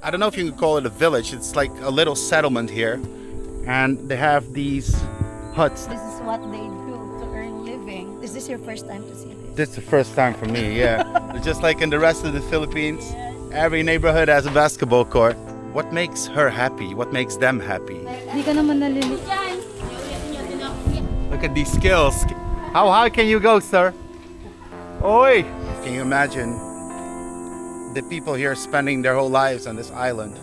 I don't know if you can call it a village. It's like a little settlement here, and they have these huts. This is what they do to earn living. Is this your first time to see this? This is the first time for me, yeah. Just like in the rest of the Philippines, every neighborhood has a basketball court. What makes her happy? What makes them happy? Hindi ka naman nalilito. Look at these skills. How high can you go, sir? Oi! Can you imagine the people here spending their whole lives on this island?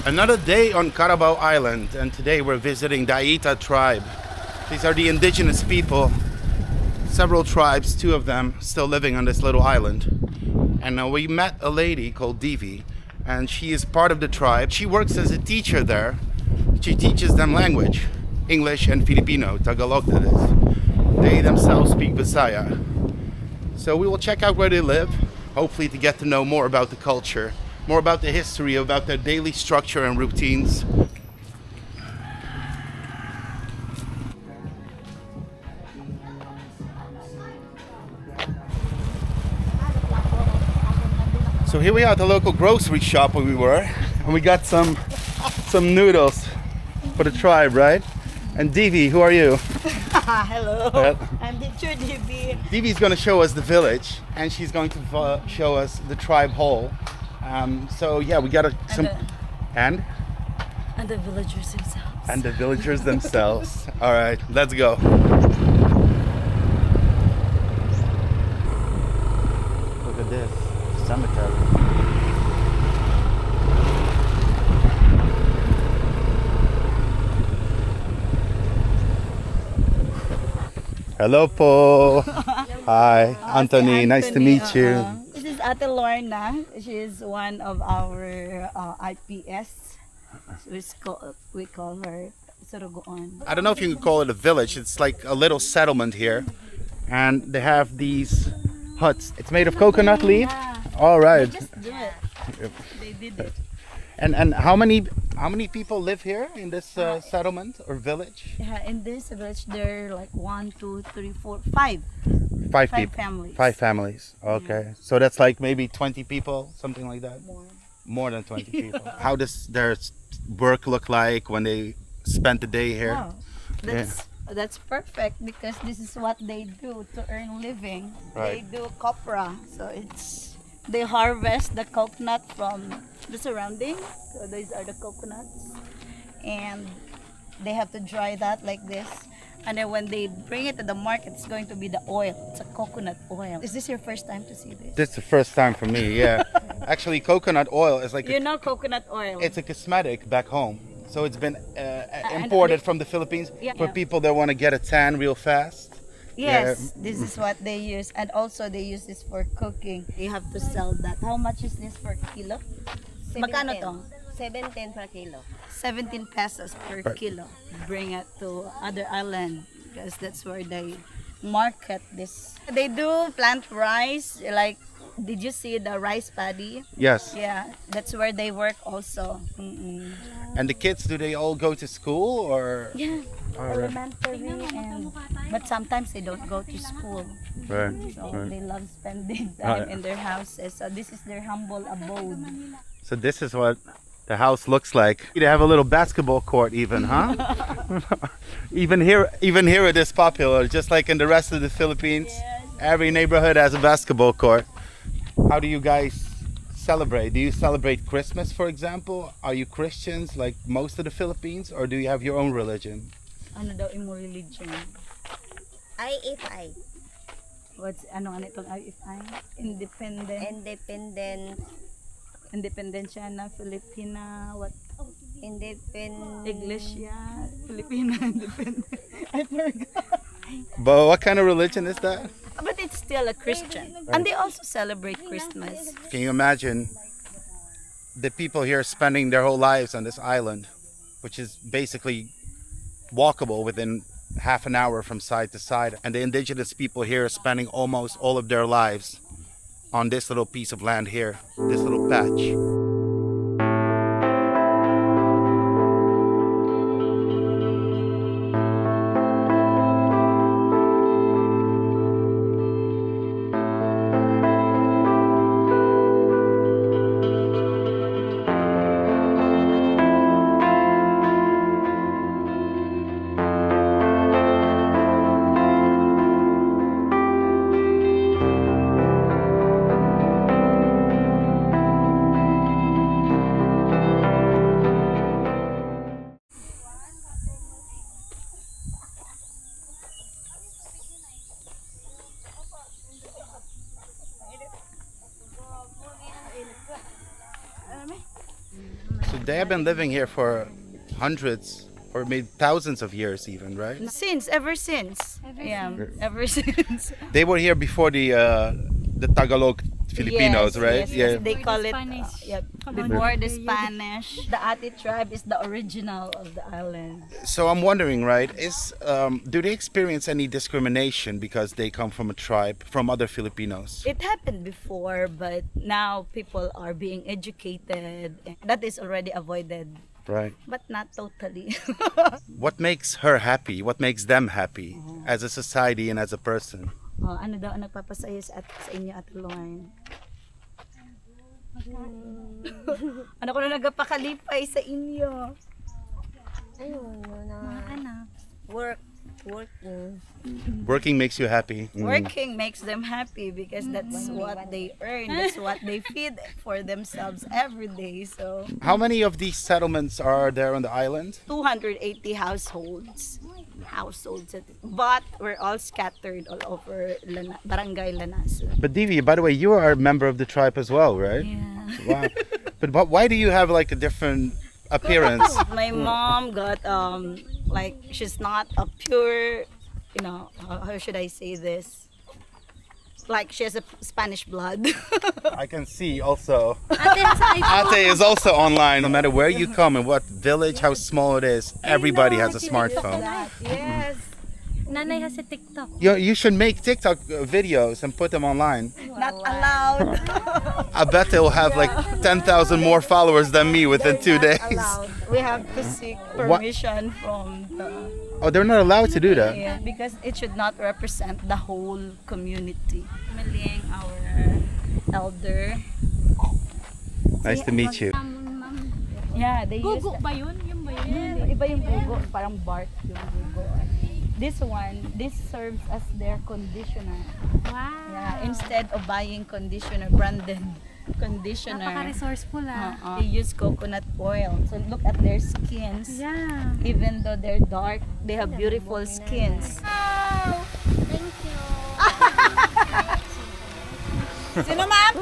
Another day on Carabao Island, and today we're visiting the Aeta tribe. These are the indigenous people. Several tribes, two of them still living on this little island. And we met a lady called Dita, and she is part of the tribe. She works as a teacher there. She teaches them language, English and Filipino, Tagalog that is. They themselves speak Bisaya. So we will check out where they live, hopefully to get to know more about the culture, more about the history, about their daily structure and routines. So here we are at the local grocery shop where we were, and we got some noodles for the tribe, right? And Divi, who are you? Hello, I'm teacher Divi. Divi's going to show us the village, and she's going to show us the tribe hall. So yeah, we got and the villagers themselves. And the villagers themselves. All right, let's go. Look at this cemetery. Hello po. Hi, Anthony. Nice to meet you. This is Ate Lorna. She is one of our IPS. We call her Surugoon. I don't know if you can call it a village. It's like a little settlement here, and they have these huts. It's made of coconut leaf. All right. They just do it. They did it. And how many people live here in this settlement or village? Yeah, in this village there are like 1, 2, 3, 4, 5. Five Five people. families. 5 families. Okay. So that's like maybe 20 people, something like that. More than 20 people. How does their work look like when they spend the day here? Wow. That's perfect because this is what they do to earn living. Right. They do copra, so they harvest the coconut from the surrounding. So these are the coconuts, and they have to dry that like this. And then when they bring it to the market, it's going to be the oil. It's a coconut oil. Is this your first time to see this? This is the first time for me, yeah. Actually, coconut oil is like coconut oil. it's a cosmetic back home. So it's been imported from the Philippines for people that want to get a tan real fast. Yes, this is what they use, and also they use this for cooking. You have to sell that. How much is this per kilo? Magkano to? 7.10 per kilo. 17 pesos per kilo. Bring it to other island because that's where they market this. They do plant rice. Like, did you see the rice paddy? Yes. Yeah, that's where they work also. And the kids, do they all go to school or? Yeah, All right. elementary, but sometimes they don't go to school. Right. So Right. they love spending time in their houses. So this is their humble abode. So this is what the house looks like. They have a little basketball court even, huh? even here it is popular, just like in the rest of the Philippines. Every neighborhood has a basketball court. How do you guys celebrate? Do you celebrate Christmas, for example? Are you Christians like most of the Philippines, or do you have your own religion? Ano daw imo religion? IFI. What's ano itong IFI? Independencia na Filipina, what? Iglesia, Filipina, independent. I forgot. But what kind of religion is that? But it's still a Christian. And they also celebrate Christmas. Can you imagine the people here spending their whole lives on this island, which is basically walkable within half an hour from side to side, and the indigenous people here are spending almost all of their lives on this little piece of land here, this little patch. They have been living here for hundreds or maybe thousands of years even, right? Ever since. Ever since. They were here before the Tagalog Filipinos, Yes, right? yes, yes. They call it Spanish. before the Spanish. The Ati tribe is the original of the island. So I'm wondering, right, do they experience any discrimination because they come from a tribe from other Filipinos? It happened before, but now people are being educated. That is already avoided, Right. but not totally. What makes her happy? What makes them happy as a society and as a person? Ano daw ang nagpapasaya sa inyo, Ate Loan? Ano ko na nagpakalipay sa inyo? Ayun, Anak. working. Working makes you happy. Working makes them happy because that's what they earn. That's what they feed for themselves every day. So How many of these settlements are there on the island? 280 households, but we're all scattered all over Barangay Lanaso. But Divi, by the way, you are a member of the tribe as well, right? Yeah. Wow. But why do you have like a different appearance? My mom got like she's not a pure, how should I say this? Like she has a Spanish blood. I can see also. Ate, nasa Ate is also online. No matter where you come and what village, how small it is, everybody has a smartphone. Yes. Nanay has a TikTok. You should make TikTok videos and put them online. Not allowed. I bet they'll have like 10,000 more followers than me within 2 days. Allowed. We have to seek permission from the Oh, they're not allowed to do that. yeah, because it should not represent the whole community. Maling our elder. Nice to meet you. Yeah, they use Gugo ba yun? Yung ba yun? iba yung bugo, parang bark yung bugo. This serves as their conditioner. Wow. Yeah, instead of buying branded conditioner, Napaka-resourceful they use coconut oil. So look at their skins. Yeah. Even though they're dark, they have beautiful skins. Thank you. Sino ma'am?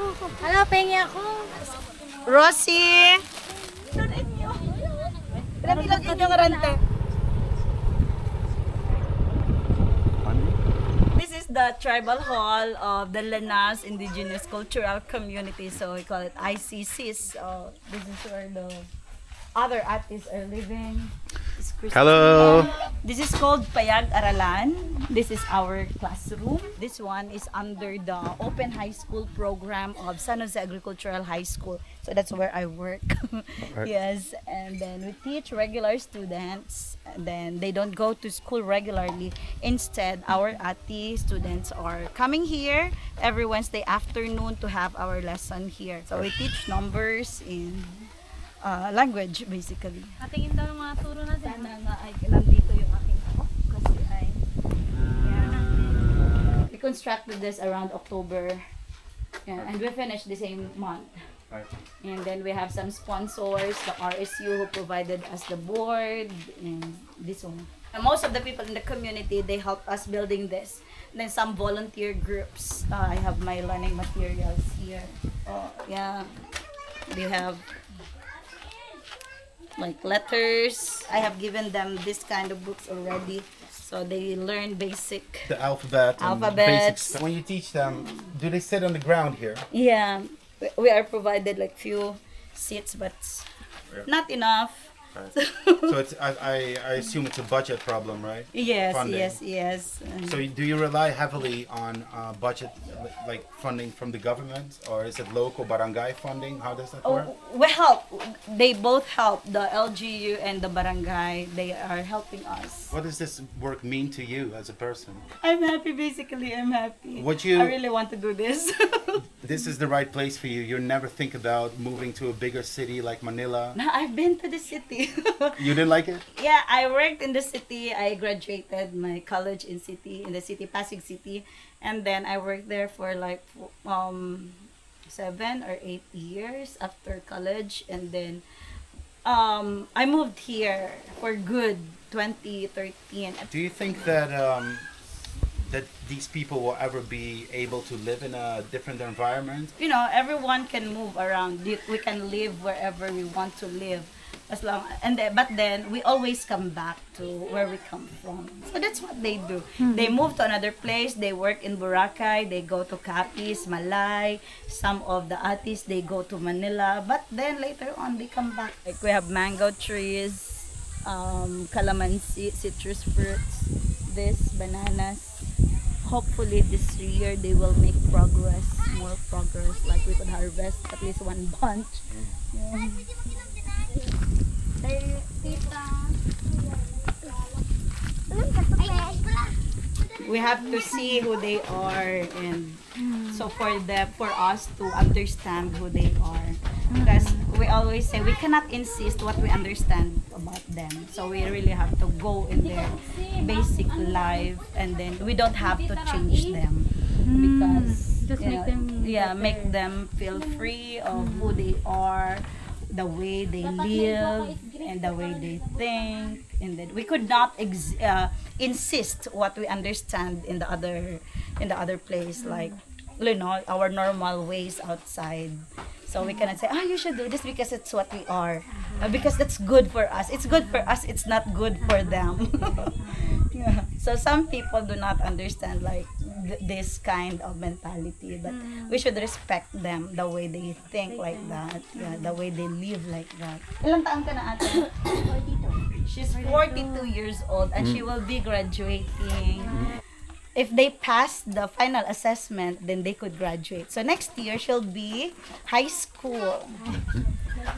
Hello, pengi ako. Rosie! Pinapilog inyong rante. This is the tribal hall of the Lanas Indigenous Cultural Community. So we call it ICCs. So this is where the other artists are living. It's Christina. Hello. This is called Payag Aralan. This is our classroom. This one is under the Open High School program of San Jose Agricultural High School. So that's where I work. Right. Yes, and then we teach regular students. And then they don't go to school regularly. Instead, our ATI students are coming here every Wednesday afternoon to have our lesson here. So we teach numbers in language basically. Natingin daw ng mga turo natin. Sana nga ay nandito yung aking kasi ay we constructed this around October, and we finished the same month. Right. And then we have some sponsors, the RSU who provided us the board and this one. And most of the people in the community, they help us building this. And then some volunteer groups. I have my learning materials here. Oh, yeah. They have like letters. I have given them this kind of books already. So they learn basic. The alphabet. and Alphabets. basics. When you teach them, do they sit on the ground here? Yeah, we are provided like few seats, but not enough. So it's I assume it's a budget problem, right? Yes, Funding. yes. So do you rely heavily on budget, like funding from the government, or is it local barangay funding? How does that work? We help. They both help. The LGU and the barangay, they are helping us. What does this work mean to you as a person? I'm happy, basically. I'm happy. Would you- I really want to do this. This is the right place for you. You never think about moving to a bigger city like Manila. Now, I've been to the city. You didn't like it? Yeah, I worked in the city. I graduated my college in the city, Pasig City, and then I worked there for like 7 or 8 years after college, and then I moved here for good 2013. Do you think that that these people will ever be able to live in a different environment? You know, everyone can move around. We can live wherever we want to live, as long but then we always come back to where we come from. So that's what they do. They move to another place. They work in Boracay. They go to Capiz, Malay. Some of the artists they go to Manila. But then later on they come back. Like we have mango trees, calamansi, citrus fruits, this bananas. Hopefully this year they will make more progress. Like we could harvest at least one bunch. Yeah. Hey, Dita. We have to see who they are, and so for us to understand who they are, because we always say we cannot insist what we understand about them, so we really have to go in their basic life, and then we don't have to change them, because Just make them make them feel free of who they are, the way they live and the way they think, and then we could not insist what we understand in the other place, like our normal ways outside. So we cannot say, you should do this because it's what we are, because that's good for us. It's good for us. It's not good for them. Yeah. So some people do not understand like this kind of mentality, but we should respect them the way they think like that, the way they live like that. Ilang taon ka na ate? 42. She's 42 years old and she will be graduating. If they pass the final assessment, then they could graduate. So next year she'll be high school.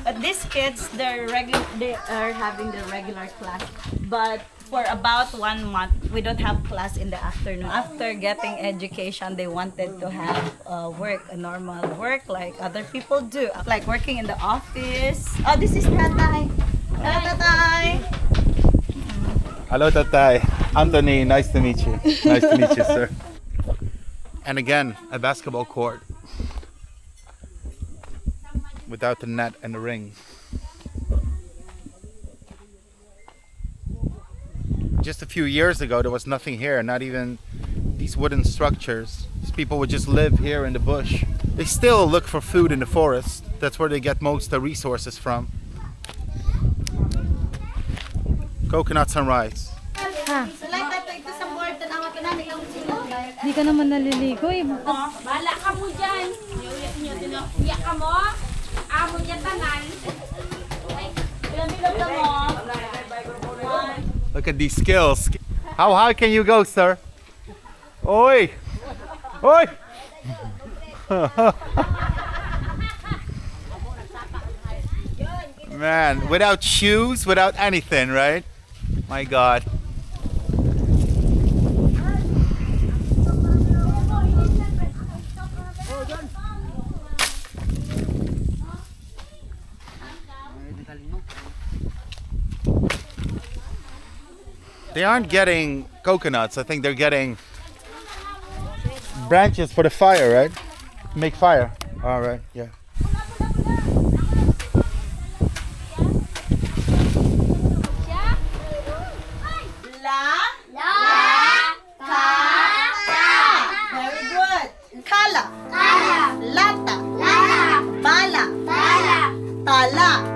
But these kids, they are having the regular class. But for about 1 month, we don't have class in the afternoon. After getting education, they wanted to have a normal work like other people do. Like working in the office. Oh, this is Tatay. Hello, Tatay. Hello, Tatay. Anthony, nice to meet you. Nice to meet you, sir. And again, a basketball court without the net and the ring. Just a few years ago, there was nothing here, not even these wooden structures. These people would just live here in the bush. They still look for food in the forest. That's where they get most of the resources from. Coconuts and rice. Hindi ka naman naliligo eh. Bala ka mo dyan. Iyak ka mo. Amo niya tanan. Look at these skills. How high can you go, sir? Oi! Oi! Man, without shoes, without anything, right? My God. They aren't getting coconuts. I think they're getting branches for the fire, right? Make fire. All right, yeah. Very good. Kala. Lata. Bala. Tala.